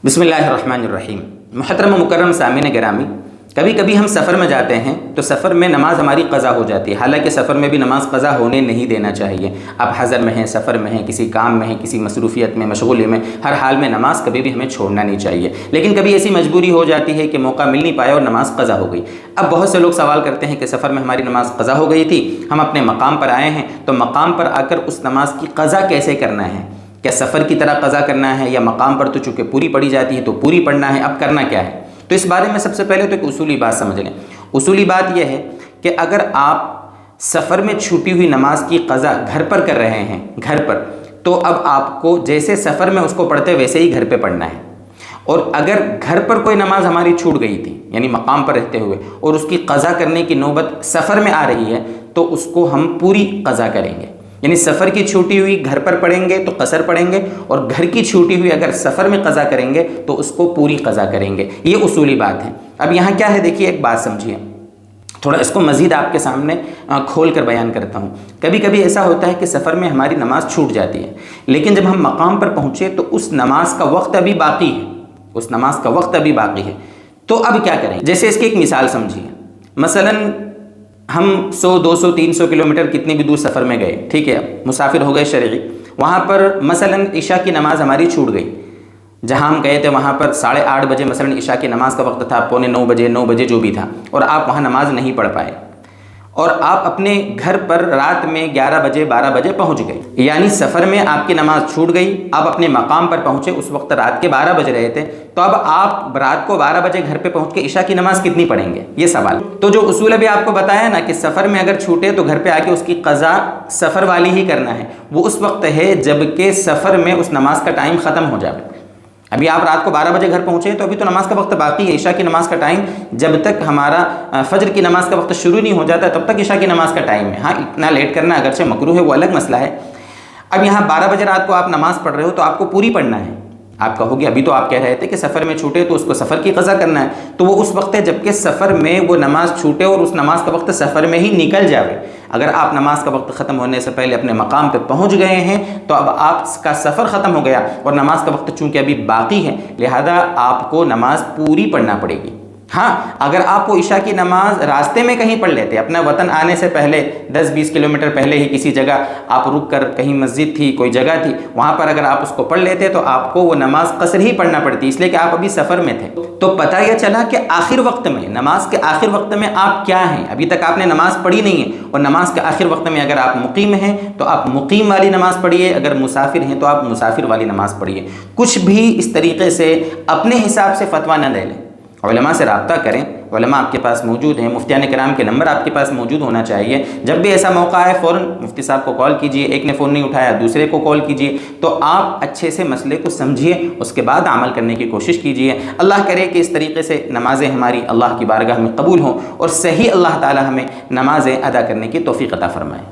بسم اللہ الرحمن الرحیم۔ محترم و مکرم سامعین گرامی، کبھی کبھی ہم سفر میں جاتے ہیں تو سفر میں نماز ہماری قضا ہو جاتی ہے، حالانکہ سفر میں بھی نماز قضا ہونے نہیں دینا چاہیے۔ آپ حضر میں ہیں، سفر میں ہیں، کسی کام میں ہیں، کسی مصروفیت میں، مشغولی میں، ہر حال میں نماز کبھی بھی ہمیں چھوڑنا نہیں چاہیے۔ لیکن کبھی ایسی مجبوری ہو جاتی ہے کہ موقع مل نہیں پایا اور نماز قضا ہو گئی۔ اب بہت سے لوگ سوال کرتے ہیں کہ سفر میں ہماری نماز قضا ہو گئی تھی، ہم اپنے مقام پر آئے ہیں، تو مقام پر آ کر اس نماز کی قضا کیسے کرنا ہے؟ کیا سفر کی طرح قضا کرنا ہے یا مقام پر تو چونکہ پوری پڑھی جاتی ہے تو پوری پڑھنا ہے؟ اب کرنا کیا ہے؟ تو اس بارے میں سب سے پہلے تو ایک اصولی بات سمجھ لیں۔ اصولی بات یہ ہے کہ اگر آپ سفر میں چھوٹی ہوئی نماز کی قضا گھر پر کر رہے ہیں، گھر پر، تو اب آپ کو جیسے سفر میں اس کو پڑھتے ویسے ہی گھر پہ پڑھنا ہے۔ اور اگر گھر پر کوئی نماز ہماری چھوٹ گئی تھی، یعنی مقام پر رہتے ہوئے، اور اس کی قضا کرنے کی نوبت سفر میں آ رہی ہے، تو اس کو ہم پوری قضا کریں گے۔ یعنی سفر کی چھوٹی ہوئی گھر پر پڑھیں گے تو قصر پڑھیں گے، اور گھر کی چھوٹی ہوئی اگر سفر میں قضا کریں گے تو اس کو پوری قضا کریں گے۔ یہ اصولی بات ہے۔ اب یہاں کیا ہے دیکھیے، ایک بات سمجھیے، تھوڑا اس کو مزید آپ کے سامنے کھول کر بیان کرتا ہوں۔ کبھی کبھی ایسا ہوتا ہے کہ سفر میں ہماری نماز چھوٹ جاتی ہے، لیکن جب ہم مقام پر پہنچے تو اس نماز کا وقت ابھی باقی ہے، اس نماز کا وقت ابھی باقی ہے۔ تو اب کیا کریں؟ جیسے اس کی ایک مثال سمجھیے، مثلاً ہم 100 200 300 کلومیٹر کتنی بھی دور سفر میں گئے، ٹھیک ہے، مسافر ہو گئے شرعی، وہاں پر مثلاً عشاء کی نماز ہماری چھوٹ گئی۔ جہاں ہم گئے تھے وہاں پر 8:30 بجے مثلاً عشاء کی نماز کا وقت تھا، 8:45 9 بجے جو بھی تھا، اور آپ وہاں نماز نہیں پڑھ پائے، اور آپ اپنے گھر پر رات میں 11 بجے 12 بجے پہنچ گئے، یعنی سفر میں آپ کی نماز چھوٹ گئی، آپ اپنے مقام پر پہنچے، اس وقت رات کے 12 بج رہے تھے، تو اب آپ رات کو 12 بجے گھر پہ پہنچ کے عشاء کی نماز کتنی پڑھیں گے؟ یہ سوال۔ تو جو اصول ابھی آپ کو بتایا نا کہ سفر میں اگر چھوٹے تو گھر پہ آ کے اس کی قضا سفر والی ہی کرنا ہے، وہ اس وقت ہے جب کہ سفر میں اس نماز کا ٹائم ختم ہو جائے۔ ابھی آپ رات کو 12 بجے گھر پہنچے تو ابھی تو نماز کا وقت باقی ہے، عشاء کی نماز کا ٹائم جب تک ہمارا فجر کی نماز کا وقت شروع نہیں ہو جاتا تب تک عشاء کی نماز کا ٹائم ہے۔ ہاں، اتنا لیٹ کرنا اگرچہ مکروہ ہے، وہ الگ مسئلہ ہے۔ اب یہاں 12 بجے رات کو آپ نماز پڑھ رہے ہو تو آپ کو پوری پڑھنا ہے۔ آپ کہو گے ابھی تو آپ کہہ رہے تھے کہ سفر میں چھوٹے تو اس کو سفر کی قضا کرنا ہے، تو وہ اس وقت ہے جب کہ سفر میں وہ نماز چھوٹے اور اس نماز کا وقت سفر میں ہی نکل جائے۔ اگر آپ نماز کا وقت ختم ہونے سے پہلے اپنے مقام پہ پہنچ گئے ہیں تو اب آپ کا سفر ختم ہو گیا، اور نماز کا وقت چونکہ ابھی باقی ہے لہذا آپ کو نماز پوری پڑھنا پڑے گی۔ ہاں، اگر آپ وہ عشاء کی نماز راستے میں کہیں پڑھ لیتے، اپنا وطن آنے سے پہلے 10-20 کلومیٹر پہلے ہی کسی جگہ آپ رک کر، کہیں مسجد تھی، کوئی جگہ تھی، وہاں پر اگر آپ اس کو پڑھ لیتے تو آپ کو وہ نماز قصر ہی پڑھنا پڑتی، اس لیے کہ آپ ابھی سفر میں تھے۔ تو پتہ یہ چلا کہ آخر وقت میں، نماز کے آخر وقت میں آپ کیا ہیں؟ ابھی تک آپ نے نماز پڑھی نہیں ہے، اور نماز کے آخر وقت میں اگر آپ مقیم ہیں تو آپ مقیم والی نماز پڑھیے، اگر مسافر ہیں تو آپ مسافر والی نماز پڑھیے۔ کچھ بھی اس طریقے سے اپنے حساب سے فتویٰ نہ لے لیں، علماء سے رابطہ کریں، علماء آپ کے پاس موجود ہیں، مفتیان کرام کے نمبر آپ کے پاس موجود ہونا چاہیے۔ جب بھی ایسا موقع آئے فوراً مفتی صاحب کو کال کیجئے، ایک نے فون نہیں اٹھایا دوسرے کو کال کیجئے، تو آپ اچھے سے مسئلے کو سمجھیے، اس کے بعد عمل کرنے کی کوشش کیجئے۔ اللہ کرے کہ اس طریقے سے نمازیں ہماری اللہ کی بارگاہ میں قبول ہوں، اور صحیح اللہ تعالی ہمیں نمازیں ادا کرنے کی توفیق عطا فرمائے۔